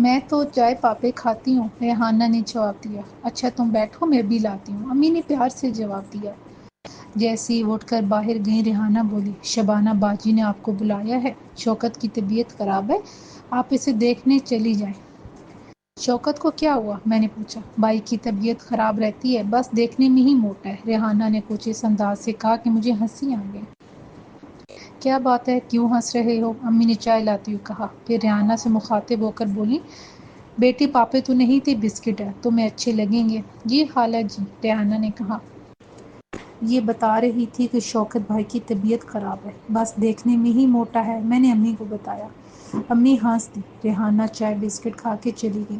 میں تو چائے پاپے کھاتی ہوں، ریحانہ نے جواب دیا۔ اچھا تم بیٹھو، میں بھی لاتی ہوں، امی نے پیار سے جواب دیا۔ جیسے ہی اٹھ کر باہر گئیں ریحانہ بولی، شبانہ باجی نے آپ کو بلایا ہے، شوکت کی طبیعت خراب ہے، آپ اسے دیکھنے چلی جائیں۔ شوکت کو کیا ہوا؟ میں نے پوچھا۔ بھائی کی طبیعت خراب رہتی ہے، بس دیکھنے میں ہی موٹا ہے، ریحانہ نے کچھ اس انداز سے کہا کہ مجھے ہنسی آ گئی۔ کیا بات ہے، کیوں ہنس رہے ہو؟ امی نے چائے لاتے ہوئے کہا، پھر ریحانہ سے مخاطب ہو کر بولی، بیٹی پاپے تو نہیں تھے، بسکٹ ہے، تمہیں اچھے لگیں گے۔ جی خالہ جی، ریحانہ نے کہا۔ یہ بتا رہی تھی کہ شوکت بھائی کی طبیعت خراب ہے، بس دیکھنے میں ہی موٹا ہے، میں نے امی کو بتایا۔ امی ہنس دی، ریحانہ چائے بسکٹ کھا کے چلی گئی۔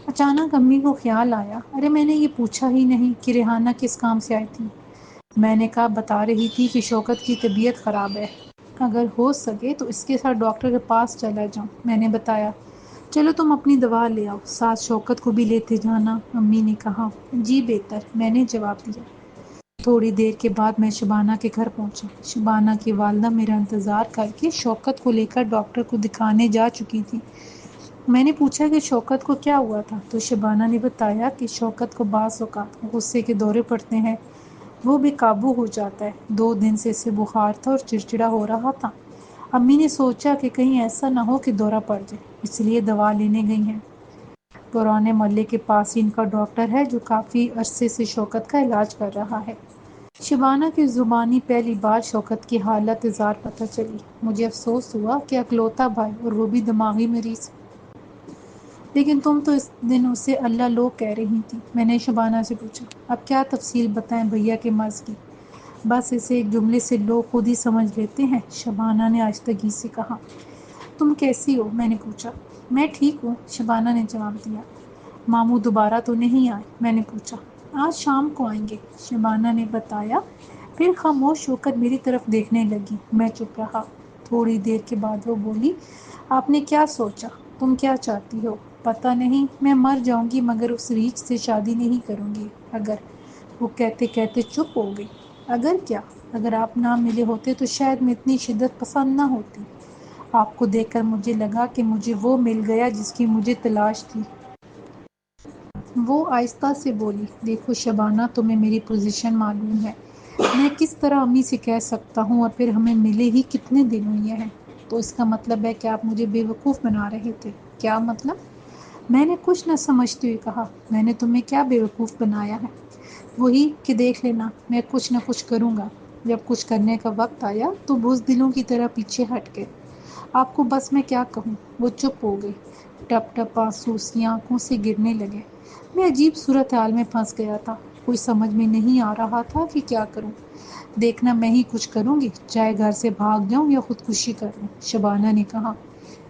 اچانک امی کو خیال آیا، ارے میں نے یہ پوچھا ہی نہیں کہ ریحانہ کس کام سے آئی تھی۔ میں نے کہا، بتا رہی تھی کہ شوکت کی طبیعت خراب ہے، اگر ہو سکے تو اس کے ساتھ ڈاکٹر کے پاس چلا جاؤں، میں نے بتایا۔ چلو تم اپنی دوا لے آؤ، ساتھ شوکت کو بھی لیتے جانا، امی نے کہا۔ جی بہتر، میں نے جواب دیا۔ تھوڑی دیر کے بعد میں شبانہ کے گھر پہنچا۔ شبانہ کی والدہ میرا انتظار کر کے شوکت کو لے کر ڈاکٹر کو دکھانے جا چکی تھی۔ میں نے پوچھا کہ شوکت کو کیا ہوا تھا تو شبانہ نے بتایا کہ شوکت کو بعض اوقات غصے کے دورے پڑتے ہیں، وہ بے قابو ہو جاتا ہے، 2 دن سے اسے بخار تھا اور چڑچڑا ہو رہا تھا۔ امی نے سوچا کہ کہیں ایسا نہ ہو کہ دورہ پڑ جائے، اس لیے دوا لینے گئی ہیں۔ پرانے محلے کے پاس ہی ان کا ڈاکٹر ہے جو کافی عرصے سے شوکت کا علاج کر رہا ہے۔ شبانہ کی زبانی پہلی بار شوکت کی حالت زار پتہ چلی۔ مجھے افسوس ہوا کہ اکلوتا بھائی اور وہ بھی دماغی مریض۔ لیکن تم تو اس دن اسے اللہ لو کہہ رہی تھی، میں نے شبانہ سے پوچھا۔ اب کیا تفصیل بتائیں بھیا کے مرض کی، بس اسے ایک جملے سے لوگ خود ہی سمجھ لیتے ہیں، شبانہ نے آہستگی سے کہا۔ تم کیسی ہو؟ میں نے پوچھا۔ میں ٹھیک ہوں، شبانہ نے جواب دیا۔ ماموں دوبارہ تو نہیں آئے؟ میں نے پوچھا۔ آج شام کو آئیں گے، شبانہ نے بتایا، پھر خاموش ہو کر میری طرف دیکھنے لگی۔ میں چپ رہا۔ تھوڑی دیر کے بعد وہ بولی، آپ نے کیا سوچا؟ تم کیا چاہتی ہو؟ پتہ نہیں، میں مر جاؤں گی مگر اس ریچھ سے شادی نہیں کروں گی، اگر۔ وہ کہتے کہتے چپ ہو گئی۔ اگر کیا؟ اگر آپ نہ ملے ہوتے تو شاید میں اتنی شدت پسند نہ ہوتی۔ آپ کو دیکھ کر مجھے لگا کہ مجھے وہ مل گیا جس کی مجھے تلاش تھی۔ وہ آہستہ سے بولی، دیکھو شبانہ، تمہیں میری پوزیشن معلوم ہے، میں کس طرح امی سے کہہ سکتا ہوں، اور پھر ہمیں ملے ہی کتنے دن ہوئے ہیں، تو اس کا مطلب ہے کہ آپ مجھے بے وقوف بنا رہے تھے۔ کیا مطلب؟ میں نے کچھ نہ سمجھتے ہوئے کہا، میں نے تمہیں کیا بے وقوف بنایا ہے؟ وہی کہ دیکھ لینا، میں کچھ نہ کچھ کروں گا، جب کچھ کرنے کا وقت آیا تو بزدلوں کی طرح پیچھے ہٹ گئے۔ آپ کو بس میں کیا کہوں؟ وہ چپ ہو گئی۔ ٹپ ٹپ آنسو اس کی آنکھوں سے گرنے لگے۔ میں عجیب صورتحال میں پھنس گیا تھا، کوئی سمجھ میں نہیں آ رہا تھا کہ کیا کروں۔ دیکھنا، میں ہی کچھ کروں گی، چاہے گھر سے بھاگ جاؤں یا خودکشی کر لوں، شبانہ نے کہا۔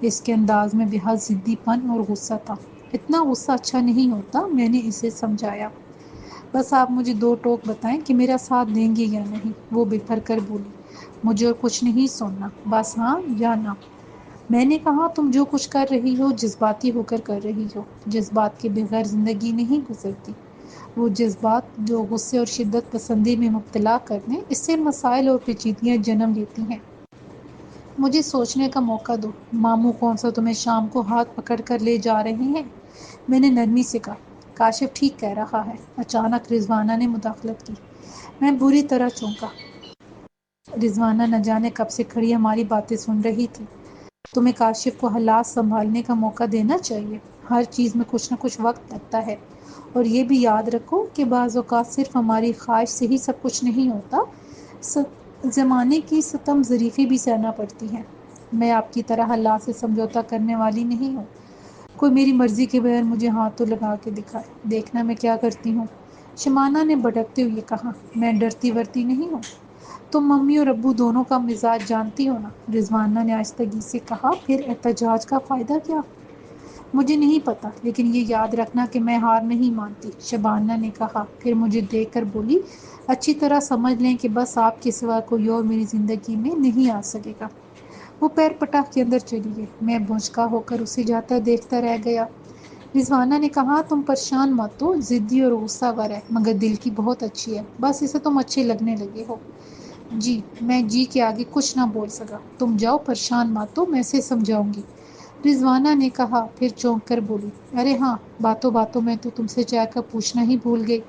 اس کے انداز میں بے حد ضدی پن اور غصہ تھا۔ اتنا غصہ اچھا نہیں ہوتا، میں نے اسے سمجھایا۔ بس آپ مجھے 2 ٹوک بتائیں کہ میرا ساتھ دیں گے یا نہیں، وہ بفر کر بولی۔ مجھے اور کچھ نہیں سننا، بس ہاں یا نہ۔ میں نے کہا، تم جو کچھ کر رہی ہو جذباتی ہو کر رہی ہو، جذبات کے بغیر زندگی نہیں گزرتی۔ وہ جذبات جو غصے اور شدت پسندی میں مبتلا کر دیں، اس سے مسائل اور پیچیدگیاں جنم لیتی ہیں۔ مجھے سوچنے کا موقع دو۔ ماموں کون سا تمہیں شام کو ہاتھ پکڑ کر لے جا رہے ہیں؟ میں نے نرمی سے کہا۔ کاشف ٹھیک کہہ رہا ہے، اچانک رضوانہ نے مداخلت کی۔ میں بری طرح چونکا۔ رضوانہ نہ جانے کب سے کھڑی ہماری باتیں سن رہی تھی۔ تمہیں کاشف کو حالات سنبھالنے کا موقع دینا چاہیے، ہر چیز میں کچھ نہ کچھ وقت لگتا ہے، اور یہ بھی یاد رکھو کہ بعض اوقات صرف ہماری خواہش سے ہی سب کچھ نہیں ہوتا، زمانے کی ستم ظریفی بھی سہنا پڑتی ہے۔ میں آپ کی طرح حالات سے سمجھوتا کرنے والی نہیں ہوں، کوئی میری مرضی کے بغیر مجھے ہاتھ تو لگا کے دکھائے، دیکھنا میں کیا کرتی ہوں، شبانہ نے بھڑکتے ہوئے کہا۔ میں ڈرتی ورتی نہیں ہوں، تم ممی اور ابو دونوں کا مزاج جانتی ہو نا، رضوانہ نے آہستگی سے کہا۔ پھر احتجاج کا فائدہ کیا؟ مجھے نہیں پتا، لیکن یہ یاد رکھنا کہ میں ہار نہیں مانتی، شبانہ نے کہا، پھر مجھے دیکھ کر بولی، اچھی طرح سمجھ لیں کہ بس آپ کے سوا کوئی اور میری زندگی میں نہیں آ سکے گا۔ وہ پیر پٹاخ کے اندر چلی گئی۔ میں بھونچکا ہو کر اسے جاتا دیکھتا رہ گیا۔ رضوانہ نے کہا، تم پریشان مت ہو، ضدی اور غصہ ور ہے مگر دل کی بہت اچھی ہے، بس اسے تم اچھے لگنے لگے ہو۔ جی، میں جی کے آگے کچھ نہ بول سکا۔ تم جاؤ، پریشان مت ہو، میں اسے سمجھاؤں گی۔ رضوانہ نے کہا، پھر چونک کر بولی، ارے ہاں، باتوں باتوں میں تو تم سے چائے کا پوچھنا ہی بھول گئی۔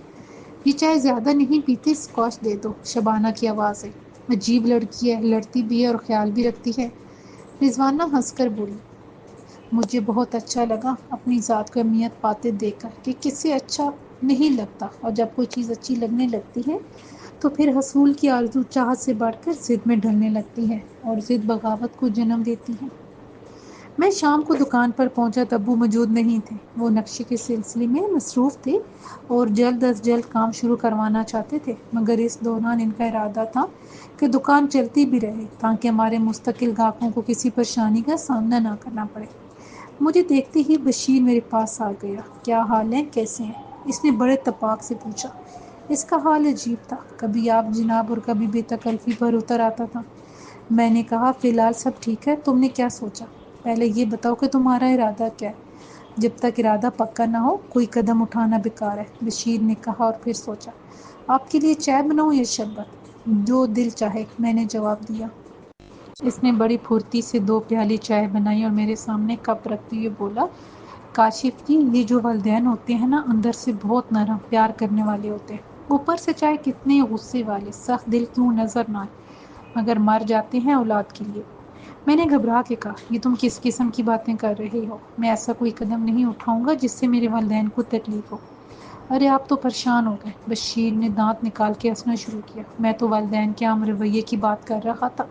یہ چائے زیادہ نہیں پیتی، اسکاچ دے دو۔ شبانہ کی آواز ہے۔ عجیب لڑکی ہے، لڑتی بھی ہے اور خیال بھی رکھتی ہے۔ رضوانہ ہنس کر بولی، مجھے بہت اچھا لگا اپنی ذات کو اہمیت پاتے دیکھ کر کہ کسی اچھا نہیں لگتا، اور جب کوئی چیز اچھی لگنے لگتی ہے تو پھر حصول کی آرزو چاہت سے بڑھ کر ضد میں ڈھلنے لگتی ہے، اور ضد بغاوت کو جنم دیتی ہے۔ میں شام کو دکان پر پہنچا تو ابو موجود نہیں تھے۔ وہ نقشے کے سلسلے میں مصروف تھے اور جلد از جلد کام شروع کروانا چاہتے تھے، مگر اس دوران ان کا ارادہ تھا کہ دکان چلتی بھی رہے تاکہ ہمارے مستقل گاہکوں کو کسی پریشانی کا سامنا نہ کرنا پڑے۔ مجھے دیکھتے ہی بشیر میرے پاس آ گیا۔ کیا حال ہے، کیسے ہیں؟ اس نے بڑے اتفاق سے پوچھا۔ اس کا حال عجیب تھا، کبھی آپ جناب اور کبھی بے تکلفی پر اتر آتا تھا۔ میں نے کہا، فی الحال سب ٹھیک ہے، تم نے کیا سوچا؟ پہلے یہ بتاؤ کہ تمہارا ارادہ کیا ہے؟ جب تک ارادہ پکا نہ ہو کوئی قدم اٹھانا بیکار ہے، بشیر نے کہا اور پھر سوچا۔ آپ کے لیے چائے بناؤں یا شربت؟ جو دل چاہے، میں نے جواب دیا۔ اس نے بڑی پھرتی سے 2 پیالے چائے بنائی اور میرے سامنے کپ رکھتے ہوئے بولا، کاشف جی، یہ جو والدین ہوتے ہیں نا، اندر سے بہت نرم، پیار کرنے والے ہوتے ہیں، اوپر سے چاہے کتنے غصے والے، سخت دل کیوں نظر نہ آئے، مگر مر جاتے ہیں اولاد کے لیے۔ میں نے گھبرا کے کہا، یہ تم کس قسم کی باتیں کر رہے ہو؟ میں ایسا کوئی قدم نہیں اٹھاؤں گا جس سے میرے والدین کو تکلیف ہو۔ ارے آپ تو پریشان ہو گئے، بشیر نے دانت نکال کے ہنسنا شروع کیا۔ میں تو والدین کے عام رویے کی بات کر رہا تھا۔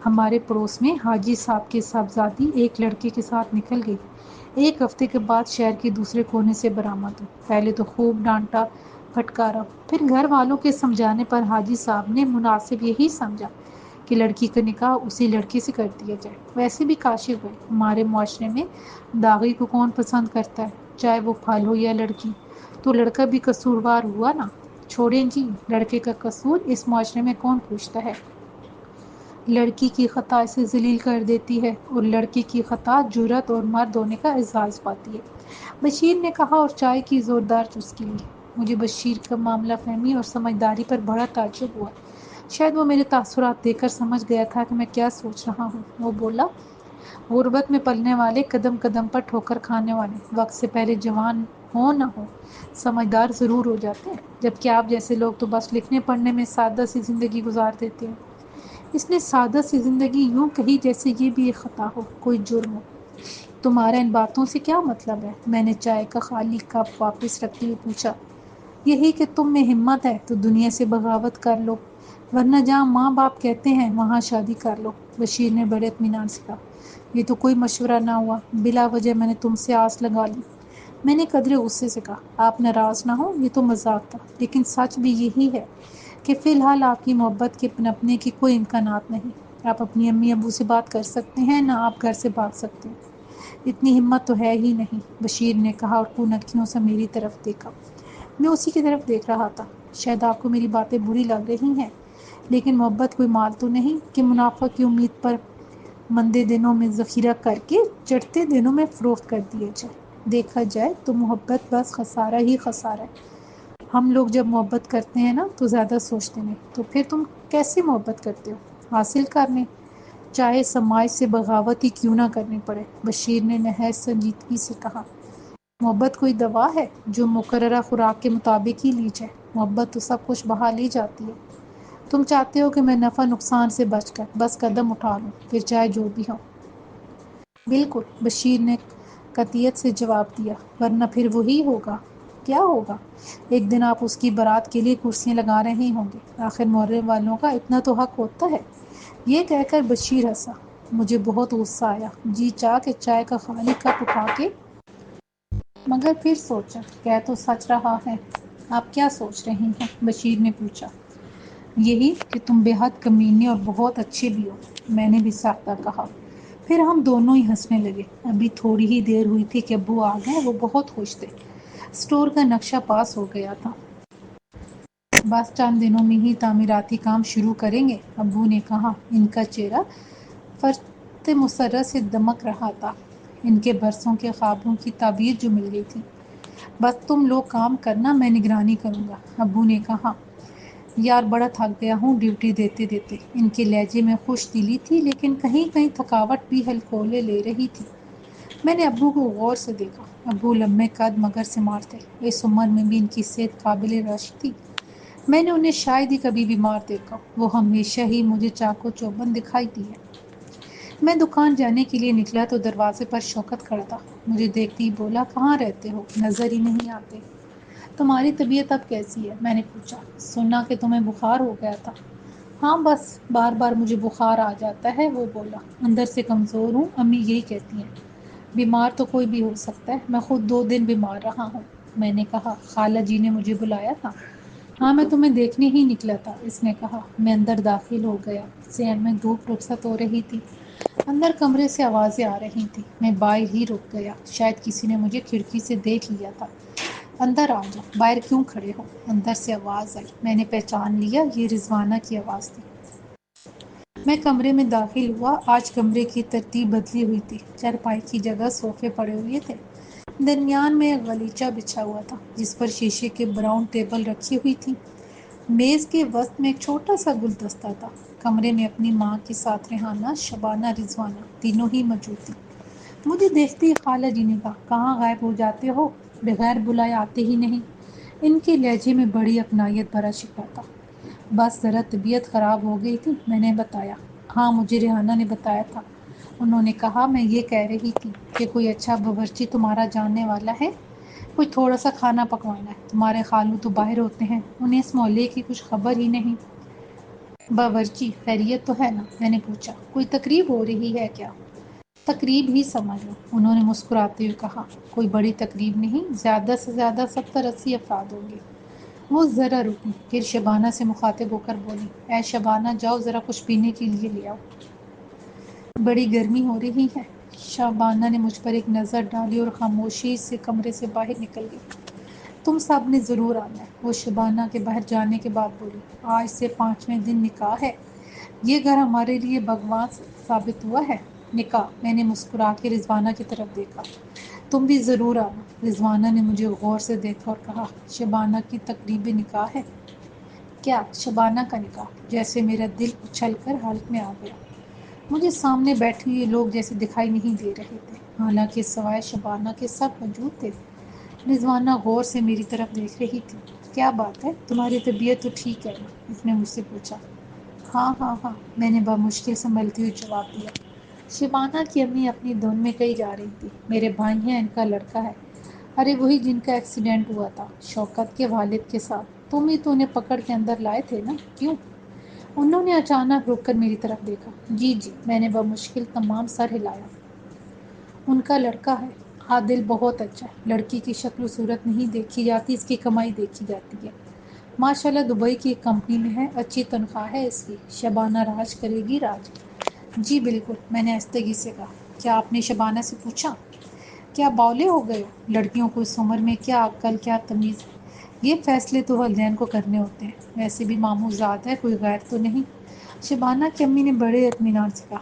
ہمارے پڑوس میں حاجی صاحب کی صاحبزادی ایک لڑکے کے ساتھ نکل گئی، 1 ہفتے کے بعد شہر کے دوسرے کونے سے برآمد ہوئی۔ پہلے تو خوب ڈانٹا پھٹکارا، پھر گھر والوں کے سمجھانے پر حاجی صاحب نے مناسب یہی سمجھا کہ لڑکی کا نکاح اسی لڑکے سے کر دیا جائے۔ ویسے بھی کاشف بھائی، ہمارے معاشرے میں داغی کو کون پسند کرتا ہے، چاہے وہ پھل ہو یا لڑکی؟ تو لڑکا بھی قصوروار ہوا نا؟ چھوڑیں جی، لڑکے کا قصور اس معاشرے میں کون پوچھتا ہے؟ لڑکی کی خطا اسے ذلیل کر دیتی ہے اور لڑکے کی خطا جرأت اور مرد ہونے کا اعزاز پاتی ہے، بشیر نے کہا اور چائے کی زوردار چسکی لی۔ مجھے بشیر کا معاملہ فہمی اور سمجھداری پر بڑا تعجب ہوا۔ شاید وہ میرے تاثرات دیکھ کر سمجھ گیا تھا کہ میں کیا سوچ رہا ہوں۔ وہ بولا، غربت میں پلنے والے، قدم قدم پر ٹھوکر کھانے والے، وقت سے پہلے جوان ہو نہ ہو، سمجھدار ضرور ہو جاتے ہیں، جبکہ آپ جیسے لوگ تو بس لکھنے پڑھنے میں سادہ سی زندگی گزار دیتے ہیں۔ اس نے سادہ سی زندگی یوں کہی جیسے یہ بھی ایک خطا ہو، کوئی جرم ہو۔ تمہارا ان باتوں سے کیا مطلب ہے؟ میں نے چائے کا خالی کپ واپس رکھتے ہوئے پوچھا۔ یہی کہ تم میں ہمت ہے تو دنیا سے بغاوت کر لو، ورنہ جہاں ماں باپ کہتے ہیں وہاں شادی کر لو، بشیر نے بڑے اطمینان سے کہا۔ یہ تو کوئی مشورہ نہ ہوا، بلا وجہ میں نے تم سے آس لگا لی۔ میں نے قدرے غصے سے کہا، آپ ناراض نہ ہو، یہ تو مذاق تھا، لیکن سچ بھی یہی ہے کہ فی الحال آپ کی محبت کے پنپنے کی کوئی امکانات نہیں۔ آپ اپنی امی ابو سے بات کر سکتے ہیں، نہ آپ گھر سے بھاگ سکتے ہیں۔ اتنی ہمت تو ہے ہی نہیں، بشیر نے کہا اور کونکیوں سے میری طرف دیکھا۔ میں اسی کی طرف دیکھ رہا تھا۔ شاید آپ کو میری باتیں بری لگ رہی ہیں، لیکن محبت کوئی مال تو نہیں کہ منافع کی امید پر مندے دنوں میں ذخیرہ کر کے چڑھتے دنوں میں فروخت کر دیا جائے۔ دیکھا جائے تو محبت بس خسارہ ہی خسارہ ہے۔ ہم لوگ جب محبت کرتے ہیں نا تو زیادہ سوچتے نہیں۔ تو پھر تم کیسے محبت کرتے ہو؟ حاصل کرنے، چاہے سماج سے بغاوت ہی کیوں نہ کرنی پڑے، بشیر نے نہایت سنجیدگی سے کہا۔ محبت کوئی دوا ہے جو مقررہ خوراک کے مطابق ہی لی جائے؟ محبت تو سب کچھ بہا لی جاتی ہے۔ تم چاہتے ہو کہ میں نفع نقصان سے بچ کر بس قدم اٹھا لوں، پھر چاہے جو بھی ہو؟ بالکل، بشیر نے قطعیت سے جواب دیا، ورنہ پھر وہی ہوگا۔ کیا ہوگا؟ ایک دن آپ اس کی بارات کے لیے کرسیاں لگا رہے ہوں گے، آخر محرے والوں کا اتنا تو حق ہوتا ہے۔ یہ کہہ کر بشیر ہنسا۔ مجھے بہت غصہ آیا، جی چاہ کہ چائے کا خالی کپ اٹھا کے، مگر پھر سوچا، کہہ تو سچ رہا ہے۔ آپ کیا سوچ رہی ہیں؟ بشیر نے پوچھا۔ یہی کہ تم بے حد کمینے اور بہت اچھے بھی ہو، میں نے بھی ساختہ کہا۔ پھر ہم دونوں ہی ہنسنے لگے۔ ابھی تھوڑی ہی دیر ہوئی تھی کہ ابو آ گئے۔ وہ بہت خوش تھے، اسٹور کا نقشہ پاس ہو گیا تھا، بس چند دنوں میں ہی تعمیراتی کام شروع کریں گے، ابو نے کہا۔ ان کا چہرہ فرط مسرت سے دمک رہا تھا، ان کے برسوں کے خوابوں کی تعبیر جو مل گئی تھی۔ بس تم لوگ کام کرنا، میں نگرانی کروں گا، ابو نے کہا۔ یار بڑا تھک گیا ہوں ڈیوٹی دیتے دیتے۔ ان کے لہجے میں خوش دلی تھی، لیکن کہیں کہیں تھکاوٹ بھی ہلکولے لے رہی تھی۔ میں نے ابو کو غور سے دیکھا۔ ابو لمبے قد مگر سمار تھے۔ اس عمر میں بھی ان کی صحت قابل رشک تھی۔ میں نے انہیں شاید ہی کبھی بیمار دیکھا۔ وہ ہمیشہ ہی مجھے چاق و چوبند دکھائی دی ہے۔ میں دکان جانے کے لیے نکلا تو دروازے پر شوکت کھڑا تھا۔ مجھے دیکھتے ہی بولا، کہاں رہتے ہو؟ نظر ہی نہیں آتے۔ تمہاری طبیعت اب کیسی ہے؟ میں نے پوچھا۔ سنا کہ تمہیں بخار ہو گیا تھا۔ ہاں بس بار بار مجھے بخار آ جاتا ہے، وہ بولا۔ اندر سے کمزور ہوں، امی یہی کہتی ہیں۔ بیمار تو کوئی بھی ہو سکتا ہے، میں خود 2 دن بیمار رہا ہوں۔ میں نے کہا، خالہ جی نے مجھے بلایا تھا؟ ہاں میں تمہیں دیکھنے ہی نکلا تھا، اس نے کہا۔ میں اندر داخل ہو گیا۔ صحن میں دھوپ رخصت ہو رہی تھی۔ اندر کمرے سے آوازیں آ رہی تھیں۔ میں باہر ہی رک گیا، شاید کسی نے مجھے کھڑکی سے دیکھ لیا تھا۔ اندر آ جاؤ، باہر کیوں کھڑے ہو؟ اندر سے آواز آئی۔ میں نے پہچان لیا، یہ رضوانہ کی آواز تھی۔ میں کمرے میں داخل ہوا۔ آج کمرے کی ترتیب بدلی ہوئی تھی۔ چارپائی کی جگہ صوفے پڑے ہوئے تھے۔ درمیان میں ایک غلیچہ بچھا ہوا تھا جس پر شیشے کے براؤن ٹیبل رکھی ہوئی تھی۔ میز کے وسط میں ایک چھوٹا سا گلدستہ تھا۔ کمرے میں اپنی ماں کے ساتھ ریحانہ، شبانہ، رضوانہ تینوں ہی موجود تھی۔ مجھے دیکھتے ہی خالہ جی نے کہا، کہاں غائب ہو جاتے ہو؟ بغیر بلائے آتے ہی نہیں۔ ان کے لہجے میں بڑی اپنائیت بھرا شکوہ تھا۔ بس ذرا طبیعت خراب ہو گئی تھی، میں نے بتایا۔ ہاں مجھے ریحانہ نے بتایا تھا۔ انہوں نے کہا، میں یہ کہہ رہی تھی کہ کوئی اچھا باورچی تمہارا جاننے والا ہے؟ کوئی تھوڑا سا کھانا پکوانا ہے۔ تمہارے خالو تو باہر ہوتے ہیں، انہیں اس محلے کی کچھ خبر ہی نہیں۔ باورچی خیریت تو ہے نا؟ میں نے پوچھا۔ کوئی تقریب ہو رہی ہے کیا؟ تقریب ہی سمجھ لو، انہوں نے مسکراتے ہوئے کہا۔ کوئی بڑی تقریب نہیں، زیادہ سے زیادہ 70-80 افراد ہوں گے۔ وہ ذرا رکی، پھر شبانہ سے مخاطب ہو کر بولی، اے شبانہ، جاؤ ذرا کچھ پینے کے لیے لے آؤ۔ بڑی گرمی ہو رہی ہے۔ شبانہ نے مجھ پر ایک نظر ڈالی اور خاموشی سے کمرے سے باہر نکل گئی۔ تم سب نے ضرور آنا ہے، وہ شبانہ کے باہر جانے کے بعد بولی۔ آج سے 5ویں دن نکاح ہے۔ یہ گھر ہمارے لیے بھگوان ثابت ہوا ہے۔ نکاح؟ میں نے مسکرا کے رضوانہ کی طرف دیکھا۔ تم بھی ضرور آنا۔ رضوانہ نے مجھے غور سے دیکھا اور کہا، شبانہ کی تقریب نکاح ہے؟ کیا شبانہ کا نکاح؟ جیسے میرا دل اچھل کر حلق میں آ گیا۔ مجھے سامنے بیٹھے ہوئے لوگ جیسے دکھائی نہیں دے رہے تھے، حالانکہ سوائے شبانہ کے سب موجود تھے۔ رضوانہ غور سے میری طرف دیکھ رہی تھی۔ کیا بات ہے، تمہاری طبیعت تو ٹھیک ہے نا؟ اس نے مجھ سے پوچھا۔ ہاں ہاں ہاں، میں نے بمشکل سنبھلتے ہوئے جواب دیا۔ شبانہ کی امی اپنی دھن میں کہیں جا رہی تھی۔ میرے بھائی ہیں، ان کا لڑکا ہے۔ ارے وہی جن کا ایکسیڈنٹ ہوا تھا، شوکت کے والد کے ساتھ۔ تم ہی تو انہیں پکڑ کے اندر لائے تھے نا؟ کیوں؟ انہوں نے اچانک رک کر میری طرف دیکھا۔ جی جی، میں نے بمشکل تمام سر ہلایا۔ ان کا لڑکا ہے، عادل، بہت اچھا ہے۔ لڑکی کی شکل و صورت نہیں دیکھی جاتی، اس کی کمائی دیکھی جاتی ہے۔ ماشاءاللہ دبئی کی ایک کمپنی میں ہے، اچھی تنخواہ ہے اس کی۔ شبانہ راج کرے گی، راج۔ جی بالکل، میں نے آہستگی سے کہا۔ کیا آپ نے شبانہ سے پوچھا؟ کیا باولے ہو گئے ہو؟ لڑکیوں کو اس عمر میں کیا عقل، کیا تمیز؟ یہ فیصلے تو والدین کو کرنے ہوتے ہیں۔ ویسے بھی ماموں زاد ہے، کوئی غیر تو نہیں؟ شبانہ کی امی نے بڑے اطمینان سے کہا۔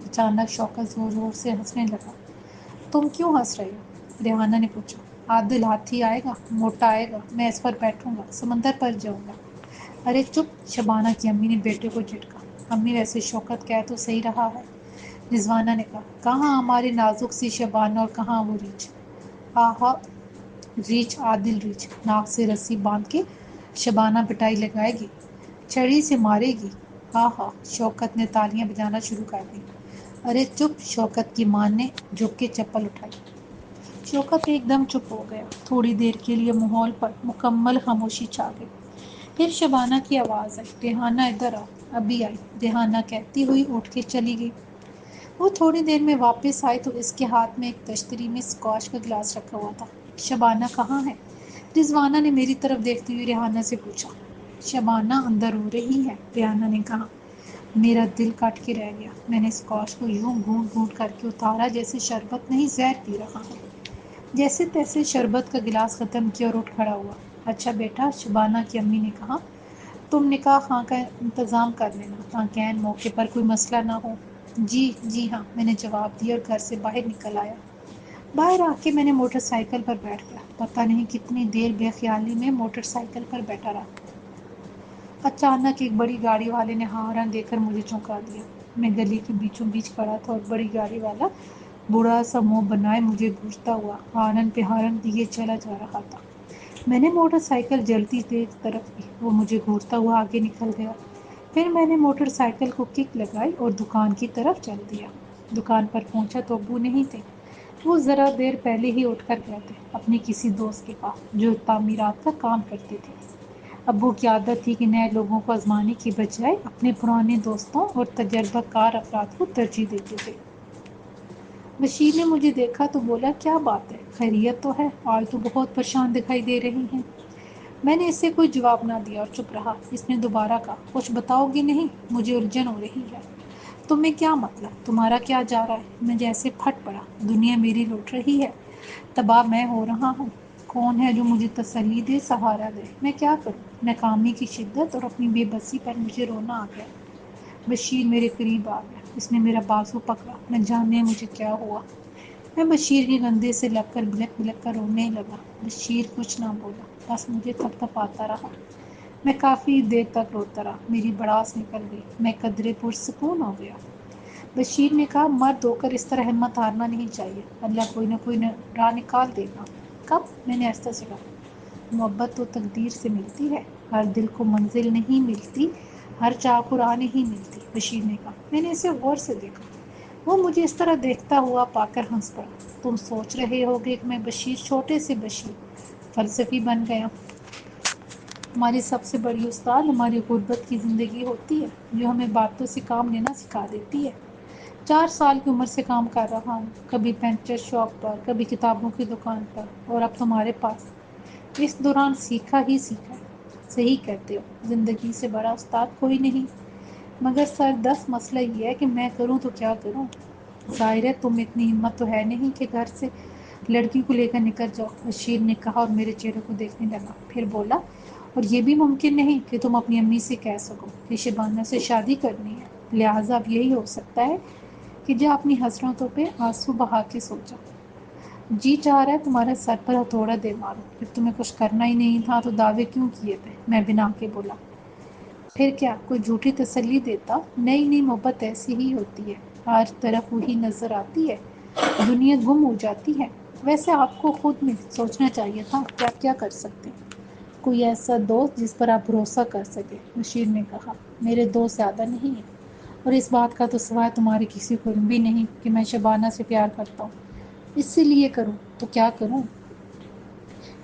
اچانک شوکت زور زور سے ہنسنے لگا۔ تم کیوں ہنس رہے ہو؟ ریحانہ نے پوچھا۔ عادل ہاتھی آئے گا، موٹا آئے گا، میں اس پر بیٹھوں گا، سمندر پر جاؤں گا۔ ارے چپ، شبانہ کی امی نے بیٹے کو جھٹکا۔ امی ویسے شوکت کہہ تو صحیح رہا ہے، رضوانہ نے کہا۔ کہاں ہماری نازک سی شبانہ اور کہاں وہ ریچھ؟ آہا، ریچھ، عادل ریچھ۔ ناک سے رسی باندھ کے شبانہ پٹائی لگائے گی، چھڑی سے مارے گی۔ آہا، شوکت نے تالیاں بجانا شروع کر دی۔ ارے چپ، شوکت کی ماں نے جھک کے چپل اٹھائی۔ شوکت ایک دم چپ ہو گیا۔ تھوڑی دیر کے لیے ماحول پر مکمل خاموشی چھا گئی۔ پھر شبانہ کی آواز آئی، ریحانہ ادھر آؤ۔ ابھی آئی، ریحانہ کہتی ہوئی اٹھ کے چلی گئی۔ وہ تھوڑی دیر میں واپس آئی تو اس کے ہاتھ میں ایک تشتری میں اسکاچ کا گلاس رکھا ہوا تھا۔ شبانہ کہاں ہے؟ رضوانہ نے میری طرف دیکھتے ہوئے ریحانہ سے پوچھا۔ شبانہ اندر رو رہی ہے، ریحانہ نے کہا۔ میرا دل کٹ کے رہ گیا۔ میں نے اسکاچ کو یوں گھونٹ گھونٹ کر کے اتارا جیسے شربت نہیں، زہر پی رہا ہوں۔ جیسے تیسے شربت کا گلاس ختم کیا اور اٹھ کھڑا ہوا۔ اچھا بیٹا، شبانہ کی امی نے کہا، تم نکاح خاں کا انتظام کر لینا تاکہ عین موقع پر کوئی مسئلہ نہ ہو۔ جی ہاں، میں نے جواب دیا اور گھر سے باہر نکل آیا۔ باہر آ کے میں نے موٹر سائیکل پر بیٹھ گیا۔ پتہ نہیں کتنی دیر بے خیالی میں موٹر سائیکل پر بیٹھا رہا۔ اچانک ایک بڑی گاڑی والے نے ہارن دے کر مجھے چونکا دیا۔ میں گلی کے بیچوں بیچ کھڑا تھا اور بڑی گاڑی والا بوڑھا سا منہ بنائے مجھے گھورتا ہوا ہارن پہ ہارن دیے چلا جا رہا تھا۔ میں نے موٹر سائیکل جلتی تیز طرف کی، وہ مجھے گھورتا ہوا آگے نکل گیا۔ پھر میں نے موٹر سائیکل کو کک لگائی اور دکان کی طرف چل دیا۔ دکان پر پہنچا تو ابو نہیں تھے، وہ ذرا دیر پہلے ہی اٹھ کر گئے تھے اپنی کسی دوست کے پاس جو تعمیرات کا کام کرتے تھے۔ ابو کی عادت تھی کہ نئے لوگوں کو آزمانے کی بجائے اپنے پرانے دوستوں اور تجربہ کار افراد کو ترجیح دیتے تھے۔ بشیر نے مجھے دیکھا تو بولا، کیا بات ہے، خیریت تو ہے؟ آج تو بہت پریشان دکھائی دے رہی ہیں۔ میں نے اس سے کوئی جواب نہ دیا اور چپ رہا۔ اس نے دوبارہ کہا، کچھ بتاؤ گی نہیں؟ مجھے الجھن ہو رہی ہے۔ تمہیں کیا مطلب؟ تمہارا کیا جا رہا ہے؟ میں جیسے پھٹ پڑا۔ دنیا میری لوٹ رہی ہے، تباہ میں ہو رہا ہوں۔ کون ہے جو مجھے تسلی دے، سہارا دے؟ میں کیا کروں؟ ناکامی کی شدت اور اپنی بے بسی پر مجھے رونا آ گیا۔ بشیر میرے قریب آ گیا، اس نے میرا بازو پکڑا، نہ جانے مجھے کیا ہوا۔ میں بشیر کے کندھے سے لگ کر بلک بلک کر رونے لگا۔ بشیر کچھ نہ بولا، بس مجھے تھپ تھپاتا رہا۔ میں کافی دیر تک روتا رہا، میری بڑاس نکل گئی، میں قدرے پرسکون ہو گیا۔ بشیر نے کہا، مرد ہو کر اس طرح ہمت ہارنا نہیں چاہیے، اللہ کوئی نہ کوئی راہ نکال دے گا۔ کب؟ میں نے آہستہ سے کہا۔ محبت تو تقدیر سے ملتی ہے، ہر دل کو منزل نہیں ملتی، ہر چاہ کو راہ نہیں ملتی، بشیر نے کہا۔ میں نے اسے غور سے دیکھا، وہ مجھے اس طرح دیکھتا ہوا پا کر ہنس پڑا۔ تم سوچ رہے ہوگے کہ میں بشیر، چھوٹے سے بشیر، فلسفی بن گیا۔ ہماری سب سے بڑی استاد ہماری غربت کی زندگی ہوتی ہے، جو ہمیں باتوں سے کام لینا سکھا دیتی ہے۔ 4 سال کی عمر سے کام کر رہا ہوں، کبھی پینچر شاپ پر، کبھی کتابوں کی دکان پر، اور اب تمہارے پاس۔ اس دوران سیکھا ہی سیکھا ہے۔ صحیح کہتے ہو، زندگی سے بڑا استاد کوئی نہیں۔ مگر سردست مسئلہ یہ ہے کہ میں کروں تو کیا کروں؟ ظاہر ہے تم اتنی ہمت تو ہے نہیں کہ گھر سے لڑکی کو لے کر نکل جاؤ، بشیر نے کہا اور میرے چہرے کو دیکھنے لگا۔ پھر بولا، اور یہ بھی ممکن نہیں کہ تم اپنی امی سے کہہ سکو کہ شبانہ سے شادی کرنی ہے، لہٰذا اب یہی ہو سکتا ہے کہ جا اپنی حسرتوں پہ آنسو بہا کے سوچا۔ جی چاہ رہا ہے تمہارے سر پر ہتھوڑا دے ماروں، جب تمہیں کچھ کرنا ہی نہیں تھا تو دعوے کیوں کیے تھے؟ میں بنا کے بولا۔ پھر کیا کوئی جھوٹی تسلی دیتا؟ نئی نئی محبت ایسی ہی ہوتی ہے، ہر طرف وہی نظر آتی ہے، دنیا گم ہو جاتی ہے۔ ویسے آپ کو خود میں سوچنا چاہیے تھا کہ آپ کیا کر سکتے ہیں، کوئی ایسا دوست جس پر آپ بھروسہ کر سکے، بشیر نے کہا۔ میرے دوست زیادہ نہیں ہیں، اور اس بات کا تو سوائے تمہارے کسی کو علم بھی نہیں کہ میں شبانہ سے پیار کرتا ہوں۔ اس لیے کروں تو کیا کروں؟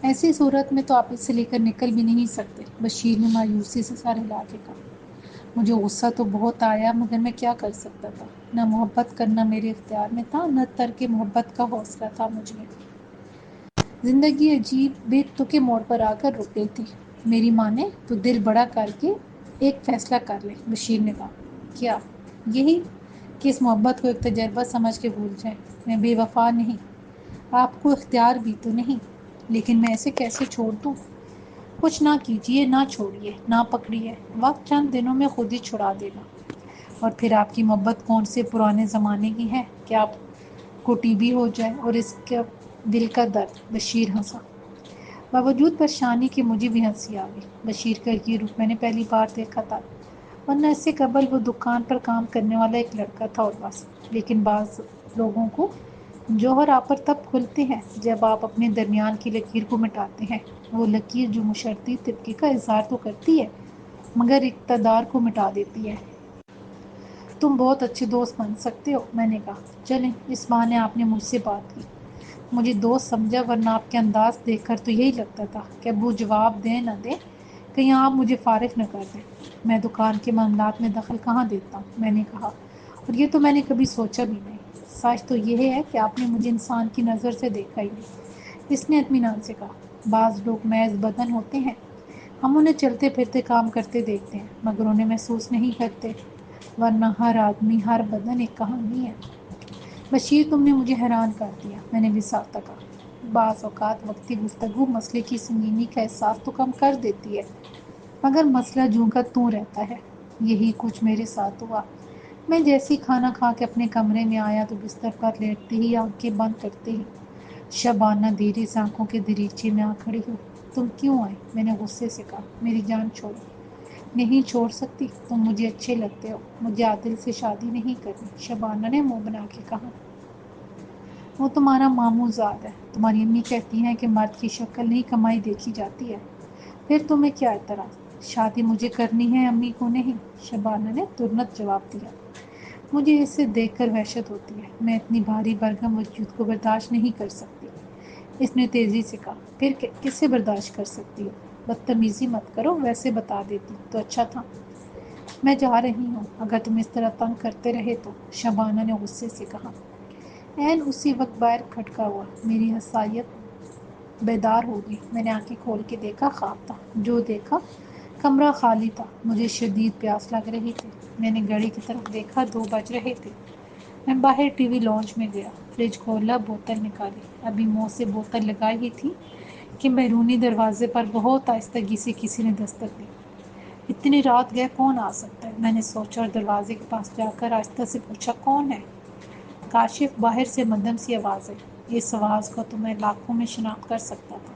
ایسی صورت میں تو آپ اس سے لے کر نکل بھی نہیں سکتے، بشیر نے مایوسی سے سر ہلا کے کہا۔ مجھے غصہ تو بہت آیا، مگر میں کیا کر سکتا تھا؟ نہ محبت کرنا میرے اختیار میں تھا، نہ ترک محبت کا حوصلہ تھا مجھ میں۔ زندگی عجیب بے تکے موڑ پر آ کر رک گئی تھی۔ میری ماں نے تو دل بڑا کر کے ایک فیصلہ کر لے، بشیر نے کہا۔ کیا؟ یہی کہ اس محبت کو ایک تجربہ سمجھ کے بھول جائیں۔ میں بے وفا نہیں، آپ کو اختیار بھی تو نہیں، لیکن میں اسے کیسے چھوڑ دوں؟ کچھ نہ کیجیے، نہ چھوڑیے، نہ پکڑیے، وقت چند دنوں میں خود ہی چھڑا دے گا۔ اور پھر آپ کی محبت کون سے پرانے زمانے کی ہے کہ آپ کو ٹی بی ہو جائے اور اس کا دل کا درد؟ بشیر ہنسا۔ باوجود پریشانی کے مجھے بھی ہنسی آ گئی۔ بشیر کا یہ رخ میں نے پہلی بار دیکھا تھا، ورنہ اس سے قبل وہ دکان پر کام کرنے والا ایک لڑکا تھا اور بس۔ لیکن بعض لوگوں کو جوہر آپ پر تب کھلتے ہیں جب آپ اپنے درمیان کی لکیر کو مٹاتے ہیں، وہ لکیر جو مشرتی طبقے کا اظہار تو کرتی ہے مگر اقتدار کو مٹا دیتی ہے۔ تم بہت اچھے دوست بن سکتے ہو، میں نے کہا۔ چلیں، اس بہانے آپ نے مجھ سے بات کی، مجھے دوست سمجھا، ورنہ آپ کے انداز دیکھ کر تو یہی لگتا تھا کہ ابو جواب دیں نہ دیں، کہیں آپ مجھے فارغ نہ کر دیں۔ میں دکان کے معاملات میں دخل کہاں دیتا ہوں، میں نے کہا، اور یہ تو میں نے کبھی سوچا بھی نہیں۔ سچ تو یہ ہے کہ آپ نے مجھے انسان کی نظر سے دیکھا ہی نہیں، اس نے اطمینان سے کہا۔ بعض لوگ محض بدن ہوتے ہیں، ہم انہیں چلتے پھرتے کام کرتے دیکھتے ہیں مگر انہیں محسوس نہیں کرتے، ورنہ ہر آدمی، ہر بدن ایک کہانی ہے۔ بشیر، تم نے مجھے حیران کر دیا، میں نے وساختہ کہا۔ بعض اوقات وقتی گفتگو مسئلے کی سنگینی کا احساس تو کم کر دیتی ہے، مگر مسئلہ جوں کا توں رہتا ہے۔ یہی کچھ میرے ساتھ ہوا۔ میں جیسی کھانا کھا کے اپنے کمرے میں آیا تو بستر پر لیٹتے ہی، آنکھیں بند کرتے ہی شبانہ دھیرے سے آنکھوں کے دریچے میں آ کھڑی ہوئی۔ تم کیوں آئے؟ میں نے غصے سے کہا۔ میری جان چھوڑو۔ نہیں چھوڑ سکتی، تم مجھے اچھے لگتے ہو، مجھے عادل سے شادی نہیں کرنی، شبانہ نے منہ بنا کے کہا۔ وہ تمہارا ماموں زاد ہے. تمہاری امی کہتی ہیں کہ مرد کی شکل نہیں کمائی دیکھی جاتی ہے. پھر تمہیں کیا اعتراض؟ شادی مجھے کرنی ہے، امی کو نہیں. شبانہ نے ترنت جواب دیا. مجھے اسے دیکھ کر وحشت ہوتی ہے. میں اتنی بھاری بھرکم وجود کو برداشت نہیں کر سکتی. اس نے تیزی سے کہا. پھر کسے برداشت کر سکتی ہو؟ بدتمیزی مت کرو، ویسے بتا دیتی تو اچھا تھا. میں جا رہی ہوں اگر تم اس طرح تنگ کرتے رہے تو، شبانہ نے غصے سے کہا. عین اسی وقت باہر کھٹکا ہوا. میری حساسیت بیدار ہو گئی. میں نے آنکھیں کھول کے دیکھا، خواب تھا. جو دیکھا، کمرہ خالی تھا. مجھے شدید پیاس لگ رہی تھی. میں نے گھڑی کی طرف دیکھا، 2 بج رہے تھے. میں باہر ٹی وی لاؤنج میں گیا. فریج کھولا، بوتل نکالی. ابھی منہ سے بوتل لگائی ہی تھی کہ بیرونی دروازے پر بہت آہستگی سے کسی نے دستک دی. اتنی رات گئے کون آ سکتا ہے؟ میں نے سوچا اور دروازے کے پاس جا کر آہستہ سے پوچھا، کون ہے؟ کاشف. باہر سے مدھم سی آواز ہے. اس آواز کو تو میں لاکھوں میں شناخت کر سکتا تھا.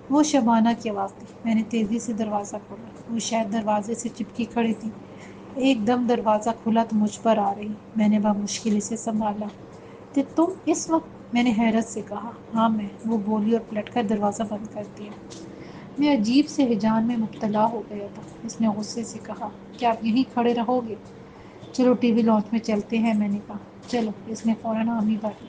وہ شبانہ کی آواز تھی. میں نے تیزی سے دروازہ کھولا. وہ شاید دروازے سے چپکی کھڑی تھی. ایک دم دروازہ کھلا تو مجھ پر آ رہی. میں نے بمشکل اسے سنبھالا. تم اس وقت؟ میں نے حیرت سے کہا. ہاں میں. وہ بولی اور پلٹ کر دروازہ بند کر دیا. میں عجیب سے ہیجان میں مبتلا ہو گیا تھا. اس نے غصے سے کہا. کیا آپ یہیں کھڑے رہو گے؟ چلو ٹی وی لاؤنج میں چلتے ہیں. میں نے کہا. چلو. اس نے فوراً حامی بھر لی.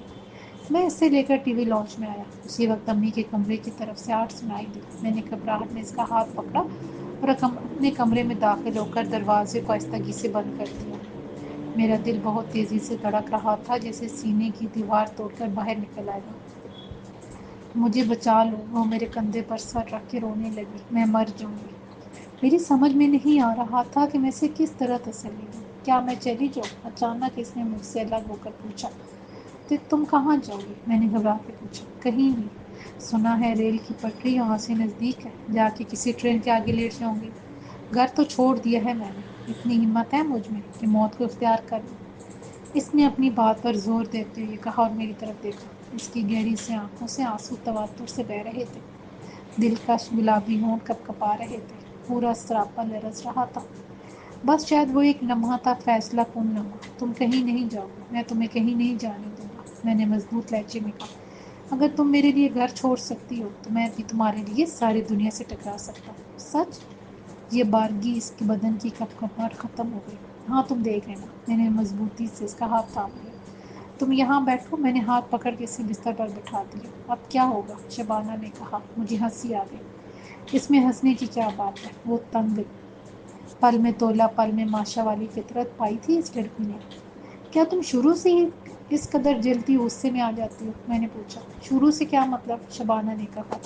میں اسے لے کر ٹی وی لاؤنج میں آیا. اسی وقت امی کے کمرے کی طرف سے آہٹ سنائی دی. میں نے گھبراہٹ میں اس کا ہاتھ پکڑا اور اپنے کمرے میں داخل ہو کر دروازے کو آہستگی سے بند کر دیا. میرا دل بہت تیزی سے دھڑک رہا تھا، جیسے سینے کی دیوار توڑ کر باہر نکل آئے گا. مجھے بچا لو. وہ میرے کندھے پر سر رکھ کے رونے لگی. میں مر جاؤں گی. میری سمجھ میں نہیں آ رہا تھا کہ میں اسے کس طرح تسلی دوں. کیا میں چلی جاؤں؟ اچانک اس نے مجھ سے الگ ہو کر پوچھا. تو تم کہاں جاؤ گی؟ میں نے گھبرا کے پوچھا. کہیں بھی. سنا ہے ریل کی پٹری یہاں سے نزدیک ہے. جا کے کسی ٹرین کے آگے لیٹ جاؤں گی. گھر تو چھوڑ دیا ہے میں نے. اتنی ہمت ہے مجھ میں کہ موت کو اختیار کر لوں. اس نے اپنی بات پر زور دیتے ہوئے کہا اور میری طرف دیکھا. اس کی گہری سی آنکھوں سے آنسو تواتر سے بہہ رہے تھے. دلکش گلابی ہونٹ کپ کپا رہے تھے. پورا سراپا لرز رہا تھا. بس شاید وہ ایک لمحہ تھا، فیصلہ کن لمحہ. تم کہیں نہیں جاؤ گے. میں تمہیں کہیں نہیں جانے دوں گا. میں نے مضبوط لہجے میں کہا. اگر تم میرے لیے گھر چھوڑ سکتی ہو تو میں بھی تمہارے لیے ساری دنیا سے ٹکرا سکتا ہوں. سچ؟ یہ بارگی اس کے بدن کی کپ کپاہٹ ختم ہو گئی. ہاں تم دیکھ لینا. میں نے مضبوطی سے اس کا ہاتھ تھام لیا. تم یہاں بیٹھو. میں نے ہاتھ پکڑ کے اسے بستر پر بٹھا دیا. اب کیا ہوگا؟ شبانہ نے کہا. مجھے ہنسی آ گئی. اس میں ہنسنے کی کیا بات ہے؟ وہ تنگ پل میں تولا، پل میں ماشا والی فطرت پائی تھی اس لڑکی نے. کیا تم شروع سے ہی اس قدر جلدی غصے میں آ جاتی ہو؟ میں نے پوچھا. شروع سے کیا مطلب؟ شبانہ نے کہا.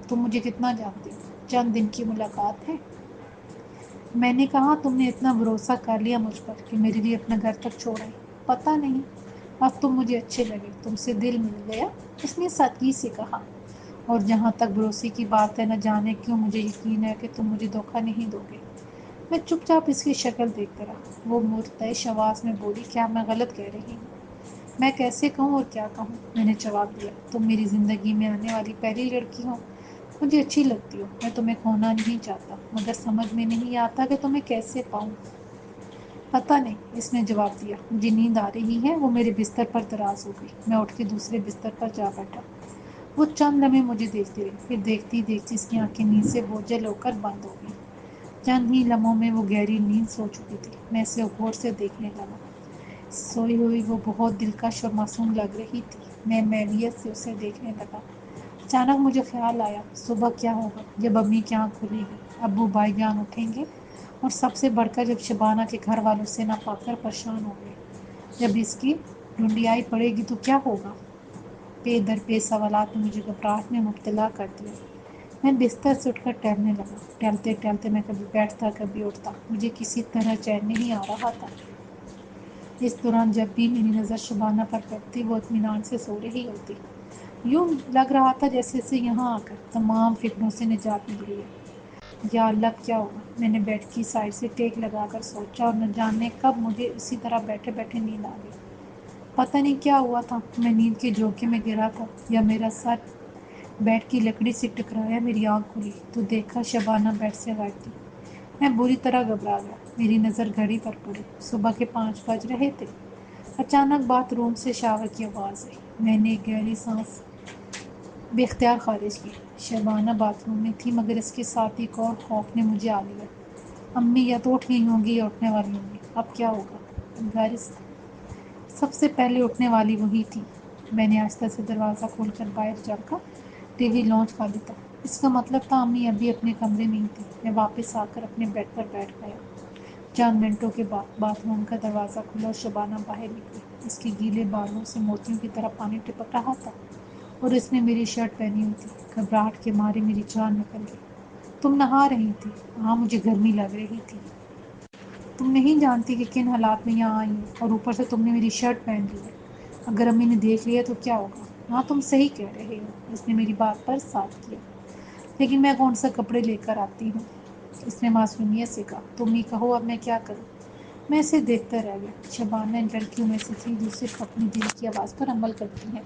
تم مجھے کتنا جانتی ہو؟ چند دن کی ملاقات ہے. میں نے کہا. تم نے اتنا بھروسہ کر لیا مجھ پر کہ میرے لیے اپنا گھر تک چھوڑ آئی. پتہ نہیں. اب تم مجھے اچھے لگے. تم سے دل مل گیا. اس نے سادگی سے کہا. اور جہاں تک بھروسے کی بات ہے، نہ جانے کیوں مجھے یقین ہے کہ تم مجھے دھوکہ نہیں دو گے. میں چپ چاپ اس کی شکل دیکھتا رہا. وہ مرتعش آواز میں بولی. کیا میں غلط کہہ رہی ہوں؟ میں کیسے کہوں اور کیا کہوں؟ میں نے جواب دیا. تم میری زندگی میں آنے والی پہلی لڑکی ہو. مجھے اچھی لگتی ہو. میں تمہیں کھونا نہیں چاہتا، مگر سمجھ میں نہیں آتا کہ تمہیں کیسے پاؤں. پتہ نہیں. اس نے جواب دیا. مجھے نیند آ رہی ہے. وہ میرے بستر پر دراز ہو گئی. میں اٹھ کے دوسرے بستر پر جا بیٹھا. وہ چند لمحے مجھے دیکھتی رہی. پھر دیکھتی دیکھتی اس کی آنکھیں نیند سے بوجھل ہو کر بند ہو گئی. چند ہی لمحوں میں وہ گہری نیند سو چکی تھی. میں اسے غور سے دیکھنے لگا. سوئی ہوئی وہ بہت دلکش اور معصوم لگ رہی تھی. میں محویت سے اسے دیکھنے لگا. اچانک مجھے خیال آیا. صبح کیا ہوگا جب امی کی آنکھ کھلے گی؟ ابو بھائی جان اٹھیں گے. اور سب سے بڑھ کر جب شبانہ کے گھر والوں سے نہ پا کر پریشان ہوں گے. جب اس کی ڈھونڈیائی پڑے گی تو کیا ہوگا؟ پے در پے سوالات نے مجھے گھبراہٹ میں مبتلا کر دیا. میں بستر سے اٹھ کر ٹہلنے لگا. ٹہلتے ٹہلتے میں کبھی بیٹھتا کبھی اٹھتا. مجھے کسی طرح چین نہیں آ رہا تھا. اس دوران جب بھی میری نظر شبانہ پر پڑتی، وہ اطمینان سے سو رہی ہوتی. یوں لگ رہا تھا جیسے اسے یہاں آ کر تمام فکروں سے نجات مل گئی ہے. یا اللہ کیا ہوگا؟ میں نے بیڈ کی سائڈ سے ٹیک لگا کر سوچا اور نہ جانے کب مجھے اسی طرح بیٹھے بیٹھے نیند آ گئی. پتہ نہیں کیا ہوا تھا. میں نیند کے جھونکے میں گرا تھا یا میرا سر بیڈ کی لکڑی سے ٹکرایا. میری آنکھ کھلی تو دیکھا شبانہ بیڈ سے غائب تھی. میں بری طرح گھبرا گیا. میری نظر گھڑی پر پڑی. صبح کے 5 بج رہے تھے. اچانک باتھ روم سے شاور کی آواز آئی۔ میں نے ایک گہری سانس بے اختیار خارج کی۔ شبانہ باتھ روم میں تھی، مگر اس کے ساتھ ایک اور خوف نے مجھے آ لیا۔ امی یا تو اٹھ گئی ہوں گی یا اٹھنے والی ہوں گی۔ اب کیا ہوگا؟ گھر سب سے پہلے اٹھنے والی وہی تھی۔ میں نے آہستہ سے دروازہ کھول کر باہر جا کر ٹی وی لانچ خالی تھا۔ اس کا مطلب تھا امی ابھی اپنے کمرے میں ہی تھی۔ میں واپس آ کر اپنے بیڈ پر بیٹھ گیا۔ چند منٹوں کے بعد باتھ روم کا دروازہ کھلا اور شبانہ باہر نکلی۔ اس کے گیلے بالوں سے موتیوں کی طرح پانی ٹپک رہا تھا اور اس نے میری شرٹ پہنی ہوئی تھی۔ گھبراہٹ کے مارے میری جان نکل گئی۔ تم نہا رہی تھی؟ ہاں، مجھے گرمی لگ رہی تھی۔ تم نہیں جانتی کہ کن حالات میں یہاں آئی ہوں، اور اوپر سے تم نے میری شرٹ پہن لی ہے۔ اگر امی نے دیکھ لیا تو کیا ہوگا؟ ہاں، تم صحیح کہہ رہے ہو۔ اس نے میری بات پر ساتھ کیا۔ لیکن میں کون سا کپڑے لے کر آتی ہوں؟ اس نے معصومیت سے کہا۔ تم ہی کہو، اب میں کیا کروں؟ میں اسے دیکھتا رہ گیا۔ شبانہ ان لڑکیوں میں سے تھی جو صرف اپنی دل کی آواز پر عمل کرتی ہیں۔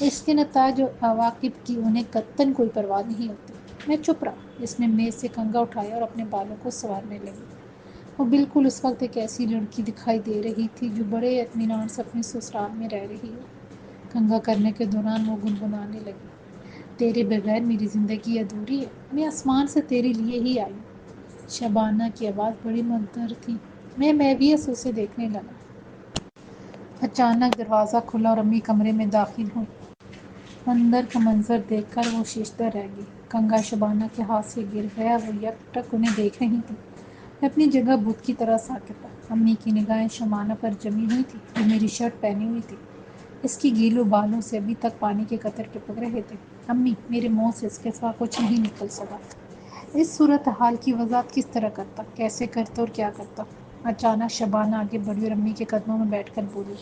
اس کے نتائج اور عواقب کی انہیں قطعاً کوئی پرواہ نہیں ہوتی۔ میں چپ رہا۔ اس نے میز سے کنگھا اٹھایا اور اپنے بالوں کو سنوارنے لگی۔ وہ بالکل اس وقت ایک ایسی لڑکی دکھائی دے رہی تھی جو بڑے اطمینان سے اپنے سسرال میں رہ رہی ہو۔ کنگھا کرنے کے دوران وہ گنگنانے لگی۔ تیرے بغیر میری زندگی ادھوری ہے۔ میں آسمان سے تیرے لیے ہی آئی ہوں۔ شبانہ کی آواز بڑی مدر تھی۔ میں بھی اسے دیکھنے لگا۔ اچانک دروازہ کھلا اور امی کمرے میں داخل ہوئی۔ اندر کا منظر دیکھ کر وہ شیشتہ رہ گئی۔ کنگھا شبانہ کے ہاتھ سے گر گیا۔ وہ یک ٹک انہیں دیکھ رہی تھی۔ میں اپنی جگہ بت کی طرح ساکت تھا۔ امی کی نگاہیں شبانہ پر جمی ہوئی تھی جو میری شرٹ پہنی ہوئی تھی۔ اس کی گیلوں بالوں سے ابھی تک پانی کے قطرے ٹپک رہے تھے۔ امی، میرے منہ سے اس کے سوا کچھ نہیں نکل سکا۔ اس صورتحال کی وضاحت کس طرح کرتا، کیسے کرتا اور کیا کرتا؟ اچانک شبانہ آگے بڑھی اور امی کے قدموں میں بیٹھ کر بولی،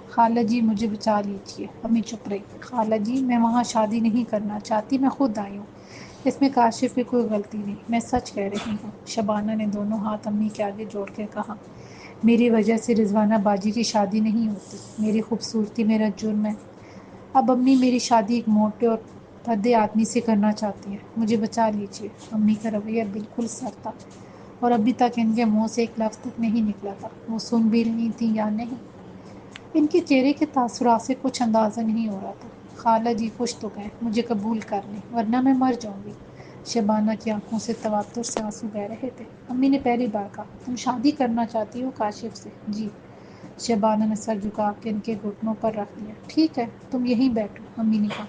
خالہ جی، مجھے بچا لیجیے۔ امی چپ رہی۔ خالہ جی، میں وہاں شادی نہیں کرنا چاہتی، میں خود آئی ہوں۔ اس میں کاشف کی کوئی غلطی نہیں، میں سچ کہہ رہی ہوں۔ شبانہ نے دونوں ہاتھ امی کے آگے جوڑ کر کہا، میری وجہ سے رضوانہ باجی کی شادی نہیں ہوتی۔ میری خوبصورتی میرا جرم ہے۔ اب امی میری شادی ایک موٹے اور بھدے آدمی سے کرنا چاہتی ہیں۔ مجھے بچا لیجیے۔ امی کا رویہ بالکل سر تھا اور ابھی تک ان کے منہ سے ایک لفظ تک نہیں نکلا تھا۔ وہ سن بھی رہی تھی یا نہیں؟ ان کے چہرے کے تاثرات سے کچھ اندازہ نہیں ہو رہا تھا۔ خالہ جی، کچھ تو کہیں، مجھے قبول کر لیں، ورنہ میں مر جاؤں گی۔ شبانہ کی آنکھوں سے تواتر سے آنسو بہہ رہے تھے۔ امی نے پہلی بار کہا، تم شادی کرنا چاہتی ہو کاشف سے؟ جی۔ شبانہ نے سر جھکا کے ان کے گھٹنوں پر رکھ دیا۔ ٹھیک ہے، تم یہیں بیٹھو، امی نے کہا۔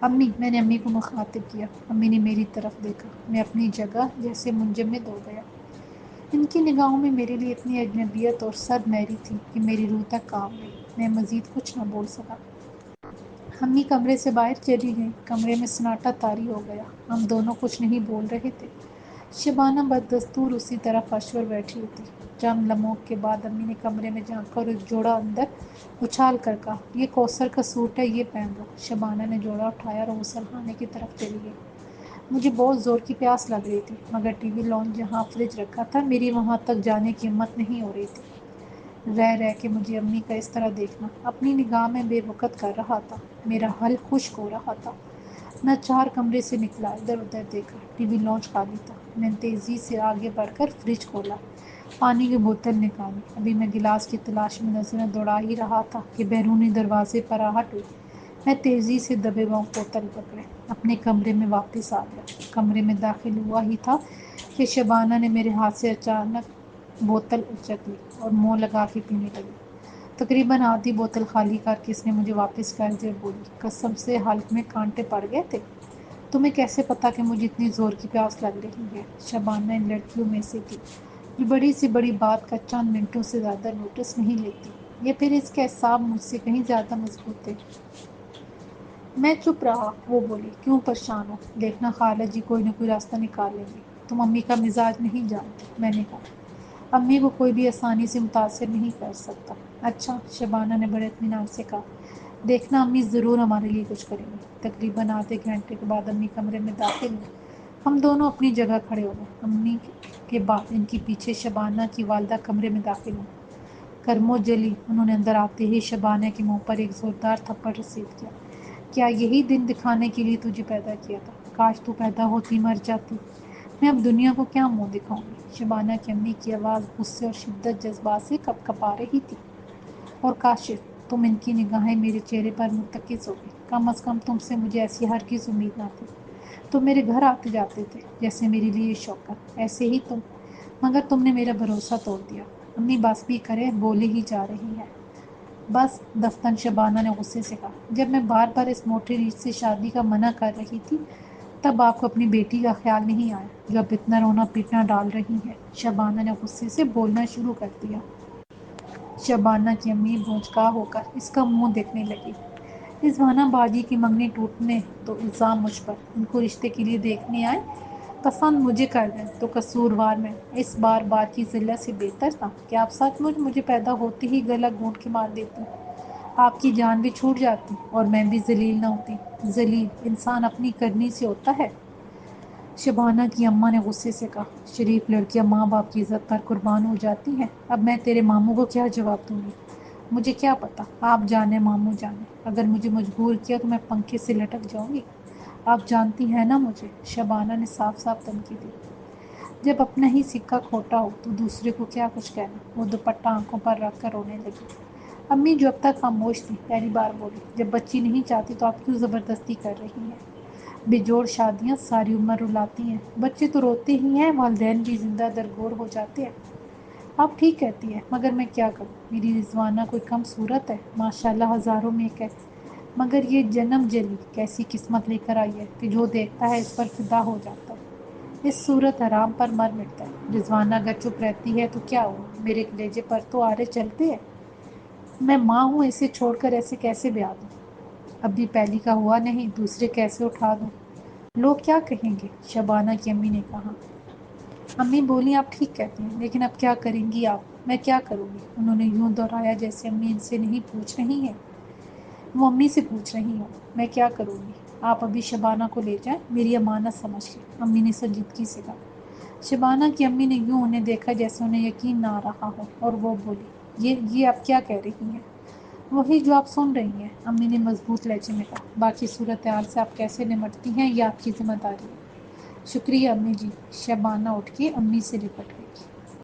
امی، میں نے امی کو مخاطب کیا۔ امی نے میری طرف دیکھا۔ میں اپنی جگہ جیسے منجمد ہو گیا۔ ان کی نگاہوں میں میرے لیے اتنی اجنبیت اور صد میری تھی کہ میری روح تک کانپ گئی۔ میں مزید کچھ نہ بول سکا۔ امی کمرے سے باہر چلی گئیں۔ کمرے میں سناٹا طاری ہو گیا۔ ہم دونوں کچھ نہیں بول رہے تھے۔ شبانہ بددستور اسی طرح فرش پر بیٹھی ہوئی تھی۔ چند لمحوں کے بعد امی نے کمرے میں جھانک کر ایک جوڑا اندر اچھال کر کہا، یہ کوثر کا سوٹ ہے، یہ پہن لو۔ شبانہ نے جوڑا اٹھایا اور غسل خانے کی طرف چلی گئی۔ مجھے بہت زور کی پیاس لگ رہی تھی، مگر ٹی وی لانچ جہاں فریج رکھا تھا، میری وہاں تک جانے کی ہمت نہیں ہو رہی تھی۔ رہ رہ کے مجھے امی کا اس طرح دیکھنا اپنی نگاہ میں بے وقت کر رہا تھا۔ میرا حل خشک ہو رہا تھا۔ میں چار کمرے سے نکلا، ادھر ادھر دیکھا۔ ٹی وی لانچ خالی تھا۔ میں نے تیزی سے آگے بڑھ کر فریج کھولا، پانی کی بوتل نکالی۔ ابھی میں گلاس کی تلاش میں نظریں دوڑا ہی رہا تھا کہ بیرونی دروازے پر آہٹ ہوئی۔ میں تیزی سے دبے پاؤں بوتل پکڑے اپنے کمرے میں واپس آ گیا۔ کمرے میں داخل ہوا ہی تھا کہ شبانہ نے میرے ہاتھ سے اچانک بوتل اچک لی اور منہ لگا کے پینے لگی۔ تقریباً آدھی بوتل خالی کر کے اس نے مجھے واپس کر دیا اور بولی، قسم سے حلق میں کانٹے پڑ گئے تھے۔ تمہیں کیسے پتا کہ مجھے اتنی زور کی پیاس لگ رہی ہے؟ شبانہ ان لڑکیوں میں سے تھی جو بڑی سی بڑی بات کا چند منٹوں سے زیادہ نوٹس نہیں لیتی، یا پھر اس کے اعصاب مجھ سے کہیں زیادہ مضبوط تھے۔ میں چپ رہا۔ وہ بولی، کیوں پریشان ہو؟ دیکھنا خالہ جی کوئی نہ کوئی راستہ نکال لیں گے۔ تم امی کا مزاج نہیں جانتی، میں نے کہا۔ امی کو کوئی بھی آسانی سے متاثر نہیں کر سکتا۔ اچھا، شبانہ نے بڑے اطمینان سے کہا۔ دیکھنا امی ضرور ہمارے لیے کچھ کریں گی۔ تقریباً آدھے گھنٹے کے بعد امی کمرے میں داخل ہوئی۔ ہم دونوں اپنی جگہ کھڑے ہو گئے۔ امی کے بعد ان کے پیچھے شبانہ کی والدہ کمرے میں داخل ہوئی۔ کرمو جلی، انہوں نے اندر آتے ہی شبانہ کے منہ پر ایک زوردار تھپڑ رسید کیا۔ کیا یہی دن دکھانے کے لیے تجھے پیدا کیا تھا؟ کاش تو پیدا ہوتی مر جاتی۔ میں اب دنیا کو کیا منہ دکھاؤں گی؟ شبانہ کی امی کی آواز غصے اور شدت جذبات سے کپکپا رہی تھی۔ اور کاشف تم ان کی نگاہیں میرے چہرے پر مرتکز ہو گئی۔ کم از کم تم سے مجھے ایسی ہرگز امید نہ تھی۔ تم میرے گھر آتے جاتے تھے جیسے میرے لیے شوکت، ایسے ہی تم، مگر تم نے میرا بھروسہ توڑ دیا۔ امی بس بھی کرے بولے ہی جا رہی ہے۔ بس دفتن، شبانہ نے غصے سے کہا۔ جب میں بار بار اس موٹی ریچھ سے شادی کا منع کر رہی تھی تب آپ کو اپنی بیٹی کا خیال نہیں آیا جو اب اتنا رونا پیٹنا ڈال رہی ہے۔ شبانہ نے غصے سے بولنا شروع کر دیا۔ شبانہ کی امی بھونچکا ہو کر اس کا منہ دیکھنے لگی۔ رضوانہ باجی کی منگنی ٹوٹنے تو الزام مجھ پر، ان کو رشتے کے لیے دیکھنے آئے، پسند مجھے کر دیں تو قصوروار میں۔ اس بار بات کی ذلت سے بہتر تھا کہ آپ سچ مجھے پیدا ہوتے ہی گلا گھونٹ کے مار دیتی، آپ کی جان بھی چھوٹ جاتی اور میں بھی ذلیل نہ ہوتی۔ ذلیل انسان اپنی کرنی سے ہوتا ہے، شبانہ کی اماں نے غصے سے کہا۔ شریف لڑکیاں ماں باپ کی عزت پر قربان ہو جاتی ہیں، اب میں تیرے ماموں کو کیا جواب دوں گی؟ مجھے کیا پتا، آپ جانے ماموں جانے، اگر مجھے مجبور کیا تو میں پنکھے سے لٹک جاؤں گی۔ آپ جانتی ہیں نا مجھے، شبانہ نے صاف صاف دھمکی دی۔ جب اپنا ہی سکہ کھوٹا ہو تو دوسرے کو کیا کچھ کہنا۔ وہ دوپٹہ آنکھوں پر رکھ کر رونے لگی۔ امی جو اب تک خاموش تھی پہلی بار بولی، جب بچی نہیں چاہتی تو آپ کیوں زبردستی کر رہی ہیں؟ بےجوڑ شادیاں ساری عمر رلاتی ہیں، بچے تو روتے ہی ہیں، والدین بھی زندہ درگور ہو جاتے ہیں۔ آپ ٹھیک کہتی ہیں، مگر میں کیا کروں؟ میری رضوانہ کوئی کم صورت ہے؟ ماشاءاللہ ہزاروں میں ایک ہے، مگر یہ جنم جلی کیسی قسمت لے کر آئی ہے کہ جو دیکھتا ہے اس پر فدا ہو جاتا ہے، اس صورت حرام پر مر مٹتا ہے۔ رضوانہ اگر چپ رہتی ہے تو کیا ہوا؟ میرے کلیجے پر تو آرے چلتے ہیں۔ میں ماں ہوں، اسے چھوڑ کر ایسے کیسے بیاہ دوں؟ ابھی پہلی کا ہوا نہیں، دوسرے کیسے اٹھا دوں؟ لوگ کیا کہیں گے؟ شبانہ کی امی نے کہا۔ امی بولی، آپ ٹھیک کہتی ہیں، لیکن اب کیا کریں گی آپ؟ میں کیا کروں گی؟ انہوں نے یوں دہرایا جیسے امی ان سے نہیں پوچھ رہی ہیں، وہ امی سے پوچھ رہی ہوں۔ میں کیا کروں گی؟ آپ ابھی شبانہ کو لے جائیں، میری امانت سمجھ کے، امی نے سنجیدگی سے کہا۔ شبانہ کی امی نے یوں انہیں دیکھا جیسے انہیں یقین نہ آ رہا ہو، اور وہ بولی، یہ آپ کیا کہہ رہی ہیں؟ وہی جو آپ سن رہی ہیں، امی نے مضبوط لہجے میں کہا۔ باقی صورتحال سے آپ کیسے نمٹتی ہیں یہ آپ کی ذمہ داری ہے۔ شکریہ امی جی، شبانہ اٹھ کے امی سے لپٹ